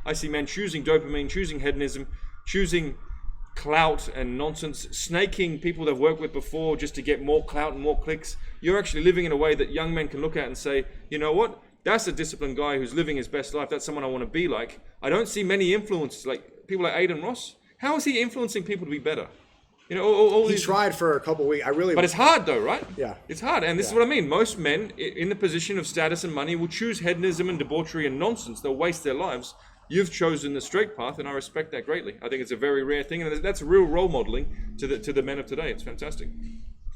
I see men choosing dopamine, choosing hedonism, choosing clout and nonsense, snaking people they've worked with before just to get more clout and more clicks. You're actually living in a way that young men can look at and say, you know what? That's a disciplined guy who's living his best life. That's someone I want to be like. I don't see many influences like people like Adin Ross. How is he influencing people to be better? You know, all he these... tried for a couple of weeks. But it's hard though, right? Yeah. It's hard. And this is what I mean. Most men in the position of status and money will choose hedonism and debauchery and nonsense. They'll waste their lives. You've chosen the straight path, and I respect that greatly. I think it's a very rare thing, and that's real role modeling to the men of today. It's fantastic.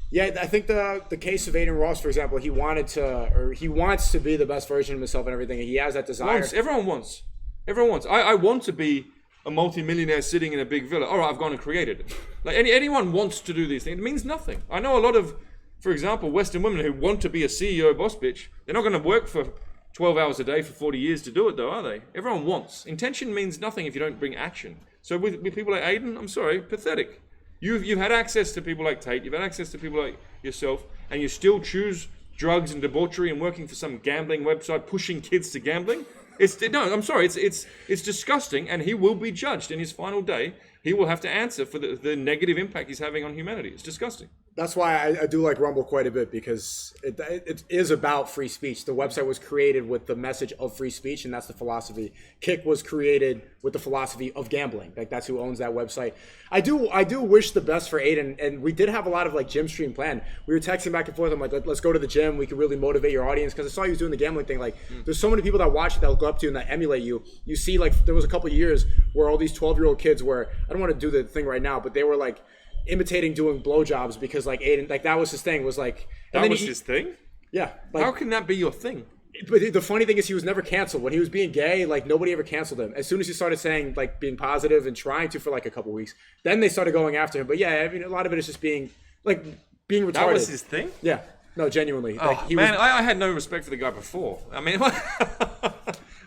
Yeah, I think the case of Adin Ross, for example, he wants to be the best version of himself and everything. He has that desire. Everyone wants. I want to be a multi-millionaire sitting in a big villa. All right, I've gone and created it. Like anyone wants to do these things. It means nothing. I know a lot of, for example, Western women who want to be a CEO boss bitch. They're not going to work for 12 hours a day for 40 years to do it though, are they? Everyone wants. Intention means nothing if you don't bring action. So with people like Adin, I'm sorry, pathetic. You've had access to people like Tate, you've had access to people like yourself, and you still choose drugs and debauchery and working for some gambling website, pushing kids to gambling. I'm sorry, it's disgusting, and he will be judged in his final day. He will have to answer for the negative impact he's having on humanity. It's disgusting. That's why I do like Rumble quite a bit, because it is about free speech. The website was created with the message of free speech, and that's the philosophy. Kick was created with the philosophy of gambling. Like, that's who owns that website. I do wish the best for Adin, and we did have a lot of like gym stream planned. We were texting back and forth. I'm like, let's go to the gym. We could really motivate your audience, because I saw you was doing the gambling thing. Like, there's so many people that watch it that look up to you and that emulate you. You see, like, there was a couple of years where all these 12-year-old kids were, I don't want to do the thing right now, but they were like imitating doing blowjobs, because like Adin, like that was his thing, was like... That was his thing? Yeah. Like, how can that be your thing? But the funny thing is, he was never canceled. When he was being gay, like, nobody ever canceled him. As soon as he started saying, like, being positive and trying to for like a couple weeks, then they started going after him. But yeah, I mean, a lot of it is just being retarded. That was his thing? Yeah. No, genuinely. Oh, like, I had no respect for the guy before. I mean...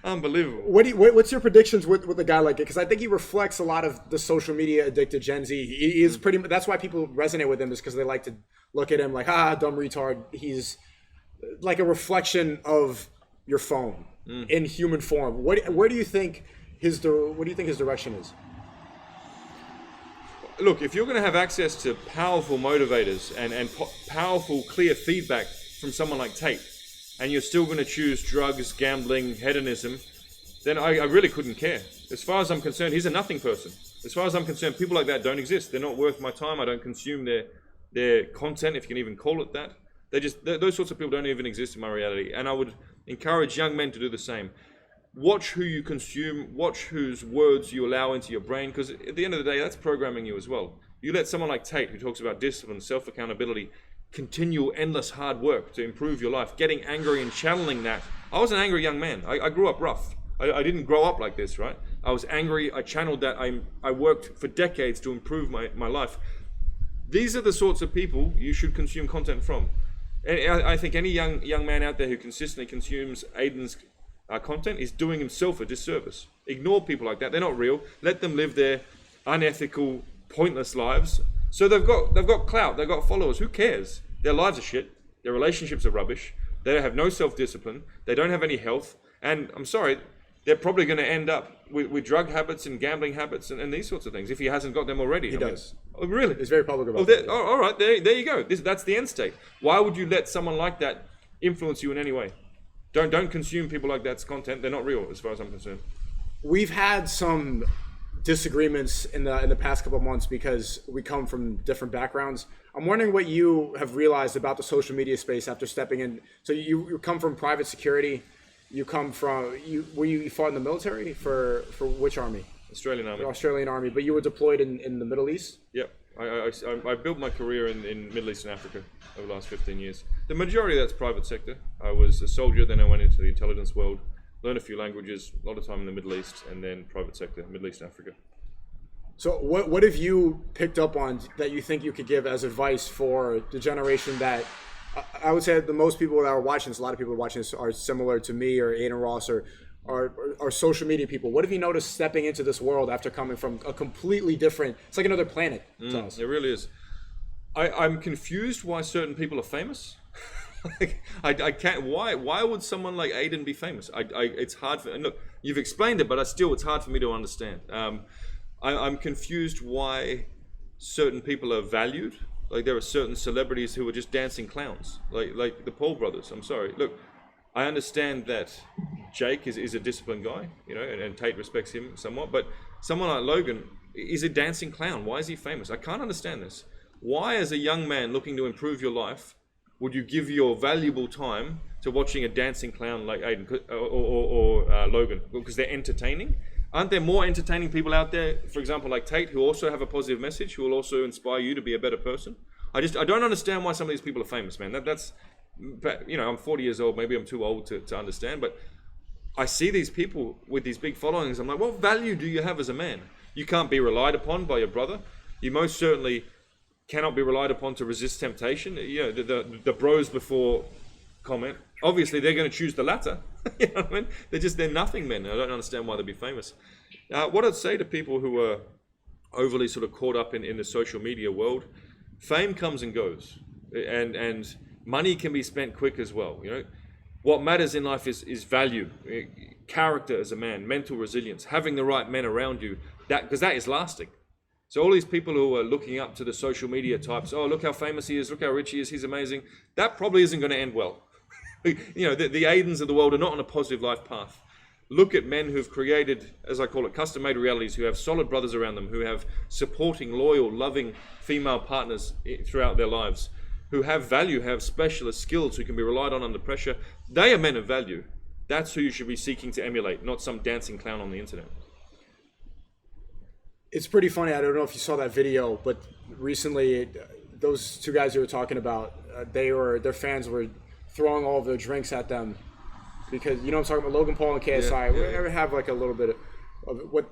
Unbelievable. What's your predictions with a guy like it? Because I think he reflects a lot of the social media addicted Gen Z. He is pretty. That's why people resonate with him, is because they like to look at him like, dumb retard. He's like a reflection of your phone in human form. Where do you think his direction is? Look, if you're going to have access to powerful motivators and powerful, clear feedback from someone like Tate, and you're still going to choose drugs, gambling, hedonism, then I really couldn't care. As far as I'm concerned, he's a nothing person. As far as I'm concerned, people like that don't exist. They're not worth my time. I don't consume their content, if you can even call it that. Those sorts of people don't even exist in my reality. And I would encourage young men to do the same. Watch who you consume, watch whose words you allow into your brain, because at the end of the day, that's programming you as well. You let someone like Tate, who talks about discipline, self-accountability, continual, endless hard work to improve your life, getting angry and channeling that. I was an angry young man. I grew up rough. I didn't grow up like this, right? I was angry. I channeled that. I worked for decades to improve my life. These are the sorts of people you should consume content from. And I think any young man out there who consistently consumes Adin's content is doing himself a disservice. Ignore people like that. They're not real. Let them live their unethical, pointless lives. So they've got clout, they've got followers. Who cares? Their lives are shit. Their relationships are rubbish. They have no self-discipline. They don't have any health. And I'm sorry, they're probably going to end up with drug habits and gambling habits and these sorts of things, if he hasn't got them already. He does. Oh, really? He's very public about that. All right, there you go. That's the end state. Why would you let someone like that influence you in any way? Don't consume people like that's content. They're not real, as far as I'm concerned. We've had some disagreements in the past couple of months because we come from different backgrounds. I'm wondering what you have realized about the social media space after stepping in. So you come from private security. You come from you fought in the military for which army? Australian Army. The Australian Army, but you were deployed in the Middle East? Yep. I built my career in Middle East and Africa over the last 15 years. The majority of that's private sector. I was a soldier, then I went into the intelligence world, learned a few languages, a lot of time in the Middle East, and then private sector, Middle East and Africa. So what have you picked up on that you think you could give as advice for the generation that, I would say the most people that are watching this, a lot of people watching this are similar to me or Adin Ross or are social media people. What have you noticed stepping into this world after coming from a completely different, it's like another planet to us? It really is. I'm confused why certain people are famous. Like, I can't, why would someone like Adin be famous? It's hard for, and look, You've explained it, but it's hard for me to understand. I'm confused why certain people are valued. Like there are certain celebrities who are just dancing clowns, like the Paul brothers. I'm sorry. Look, I understand that Jake is a disciplined guy, you know, and Tate respects him somewhat, but someone like Logan is a dancing clown. Why is he famous? I can't understand this. Why, as a young man looking to improve your life, would you give your valuable time to watching a dancing clown like Adin or Logan? Because they're entertaining. Aren't there more entertaining people out there, for example, like Tate, who also have a positive message, who will also inspire you to be a better person? I don't understand why some of these people are famous, man. That's, you know, I'm 40 years old. Maybe I'm too old to understand, but I see these people with these big followings. I'm like, what value do you have as a man? You can't be relied upon by your brother. You most certainly cannot be relied upon to resist temptation. You know, the bros before comment, obviously they're going to choose the latter. You know what I mean? They're nothing men. I don't understand why they'd be famous. What I'd say to people who are overly sort of caught up in the social media world, fame comes and goes, and money can be spent quick as well. You know, what matters in life is value, character as a man, mental resilience, having the right men around you, because that is lasting. So all these people who are looking up to the social media types, oh, look how famous he is, look how rich he is, he's amazing, that probably isn't going to end well. You know, the Adins of the world are not on a positive life path. Look at men who've created, as I call it, custom-made realities, who have solid brothers around them, who have supporting, loyal, loving female partners throughout their lives, who have value, have specialist skills, who can be relied on under pressure. They are men of value. That's who you should be seeking to emulate, not some dancing clown on the internet. It's pretty funny. I don't know if you saw that video, but recently, those two guys you were talking about, their fans were throwing all of their drinks at them because, you know what I'm talking about, Logan Paul and KSI. We ever have like a little bit of what,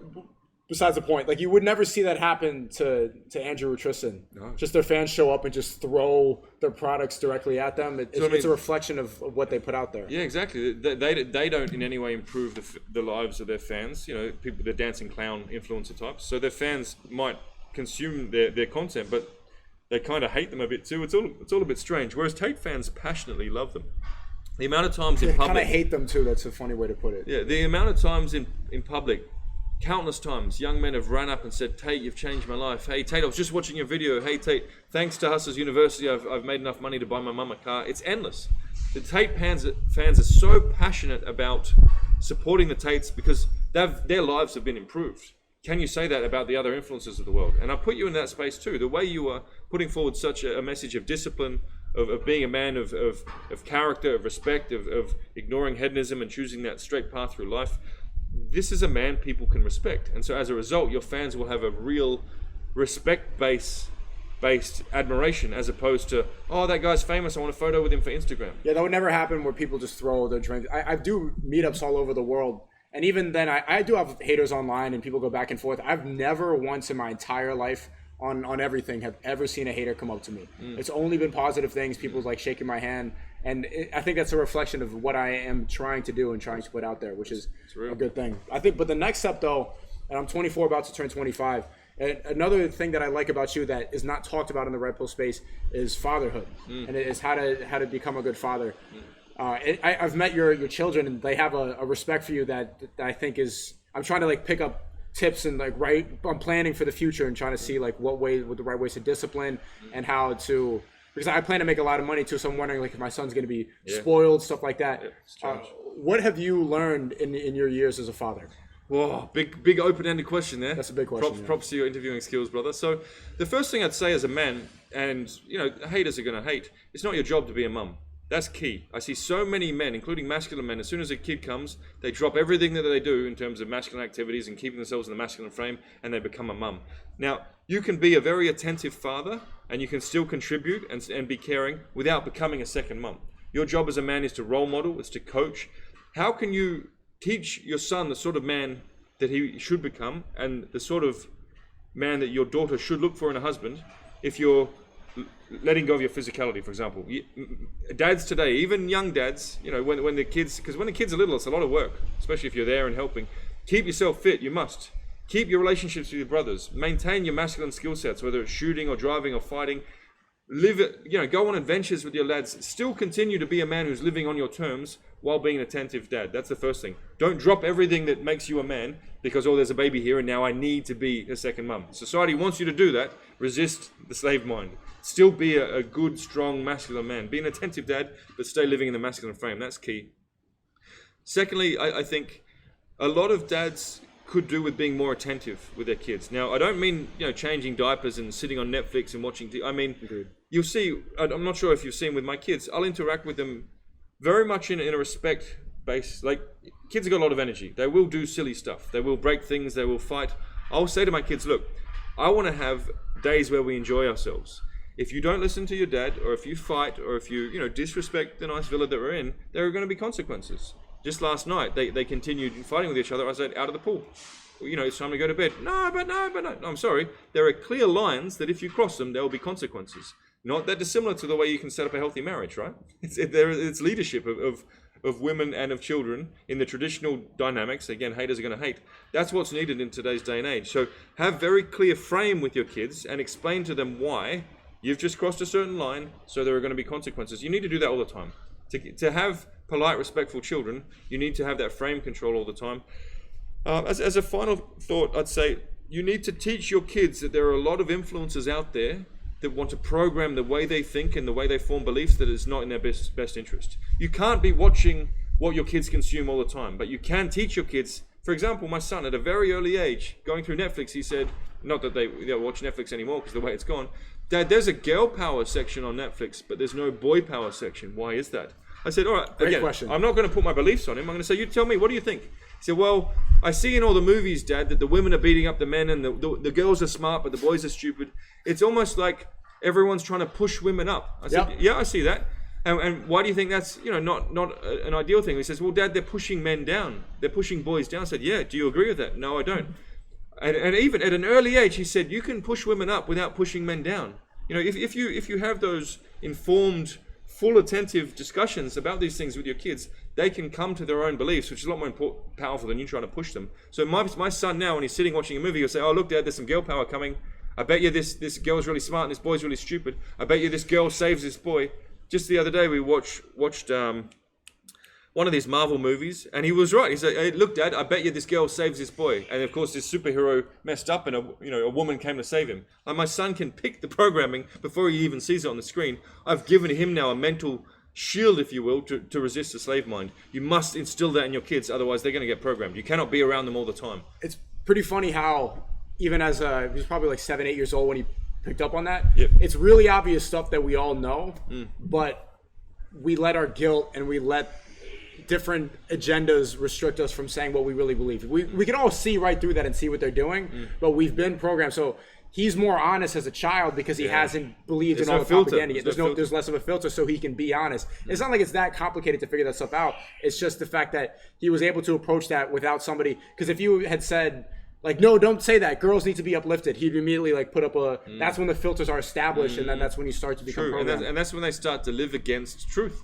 besides the point, like you would never see that happen to Andrew or Tristan. No. Just their fans show up and just throw their products directly at them. It's a reflection of what they put out there. Yeah, exactly. They don't in any way improve the lives of their fans. You know, people, the dancing clown influencer types. So their fans might consume their content, but they kind of hate them a bit too. It's all a bit strange. Whereas Tate fans passionately love them. The amount of times in public, kind of hate them too. That's a funny way to put it. Yeah, the amount of times in public, countless times, young men have ran up and said, Tate, you've changed my life. Hey, Tate, I was just watching your video. Hey, Tate, thanks to Hustlers University, I've made enough money to buy my mum a car. It's endless. The Tate fans are so passionate about supporting the Tates because their lives have been improved. Can you say that about the other influencers of the world? And I put you in that space too. The way you are putting forward such a message of discipline, of being a man of character, of respect, of ignoring hedonism and choosing that straight path through life. This is a man people can respect. And so as a result, your fans will have a real respect-based admiration as opposed to, oh, that guy's famous, I want a photo with him for Instagram. Yeah, that would never happen where people just throw their drinks. I do meetups all over the world. And even then, I do have haters online and people go back and forth. I've never once in my entire life on everything have ever seen a hater come up to me. It's only been positive things. People like shaking my hand. And I think that's a reflection of what I am trying to do and trying to put out there, which is a good thing. I think, but the next step though, and I'm 24, about to turn 25. And another thing that I like about you that is not talked about in the Red Pill space is fatherhood, and it is how to become a good father. I've met your children, and they have a respect for you that I think is. I'm trying to like pick up tips and like I'm planning for the future and trying to see like what the right ways to discipline and how to. Because I plan to make a lot of money too, so I'm wondering like if my son's going to be spoiled, stuff like that. What have you learned in your years as a father? Whoa, big open-ended question there. That's a big question. Props to your interviewing skills, brother. So the first thing I'd say as a man, and you know, haters are going to hate, it's not your job to be a mum. That's key. I see so many men, including masculine men, as soon as a kid comes, they drop everything that they do in terms of masculine activities and keeping themselves in the masculine frame, and they become a mum. Now, you can be a very attentive father, and you can still contribute and be caring without becoming a second mum. Your job as a man is to role model, is to coach. How can you teach your son the sort of man that he should become and the sort of man that your daughter should look for in a husband if you're letting go of your physicality, for example? Dads today, even young dads, you know, when the kids, because when the kids are little, it's a lot of work, especially if you're there and helping. Keep yourself fit, you must. Keep your relationships with your brothers. Maintain your masculine skill sets, whether it's shooting or driving or fighting. live it, go on adventures with your lads. Still continue to be a man who's living on your terms while being an attentive dad. That's the first thing. Don't drop everything that makes you a man because, there's a baby here and now I need to be a second mum. Society wants you to do that. Resist the slave mind. Still be a good, strong, masculine man. Be an attentive dad, but stay living in the masculine frame. That's key. Secondly, I think a lot of dads could do with being more attentive with their kids. Now, I don't mean, changing diapers and sitting on Netflix and watching I mean, you'll see, I'm not sure if you've seen with my kids, I'll interact with them very much in a respect base. Like, kids have got a lot of energy. They will do silly stuff. They will break things. They will fight. I'll say to my kids, look, I want to have days where we enjoy ourselves. If you don't listen to your dad, or if you fight, or if you, disrespect the nice villa that we're in, there are going to be consequences. Just last night, they continued fighting with each other. I said, out of the pool. It's time to go to bed. No, but no. I'm sorry. There are clear lines that if you cross them, there will be consequences. Not that dissimilar to the way you can set up a healthy marriage, right? It's leadership of women and of children in the traditional dynamics. Again, haters are going to hate. That's what's needed in today's day and age. So have very clear frame with your kids and explain to them why you've just crossed a certain line, so there are going to be consequences. You need to do that all the time. To have polite, respectful children, you need to have that frame control all the time. As a final thought, I'd say you need to teach your kids that there are a lot of influences out there that want to program the way they think and the way they form beliefs that is not in their best interest. You can't be watching what your kids consume all the time, but you can teach your kids. For example, my son at a very early age, going through Netflix, he said, not that they watch Netflix anymore because the way it's gone, Dad, there's a girl power section on Netflix, but there's no boy power section. Why is that? I said, all right, Great question. I'm not going to put my beliefs on him. I'm going to say, you tell me, what do you think? He said, well, I see in all the movies, Dad, that the women are beating up the men and the girls are smart, but the boys are stupid. It's almost like everyone's trying to push women up. I said, yeah, I see that. And why do you think that's, not an ideal thing? He says, well, Dad, they're pushing men down. They're pushing boys down. I said, yeah, do you agree with that? No, I don't. And even at an early age, he said, you can push women up without pushing men down. If you have those informed, full attentive discussions about these things with your kids, they can come to their own beliefs, which is a lot more powerful than you trying to push them. So my son now, when he's sitting watching a movie, he'll say, oh, look, Dad, there's some girl power coming. I bet you this girl's really smart and this boy's really stupid. I bet you this girl saves this boy. Just the other day, we watched one of these Marvel movies, and he was right. He said, hey, look, Dad, I bet you this girl saves this boy. And of course, this superhero messed up and a woman came to save him. And my son can pick the programming before he even sees it on the screen. I've given him now a mental shield, if you will, to resist the slave mind. You must instill that in your kids, otherwise they're going to get programmed. You cannot be around them all the time. It's pretty funny how, even as he was probably like 7, 8 years old when he picked up on that, It's really obvious stuff that we all know, but we let our guilt and we let different agendas restrict us from saying what we really believe. We can all see right through that and see what they're doing, but we've been programmed. So he's more honest as a child because he hasn't believed in all the propaganda. There's less of a filter, so he can be honest. It's not like it's that complicated to figure that stuff out. It's just the fact that he was able to approach that without somebody. Because if you had said, like, no, don't say that, girls need to be uplifted, he'd immediately like put up that's when the filters are established, and then that's when you start to become programmed. And that's when they start to live against truth.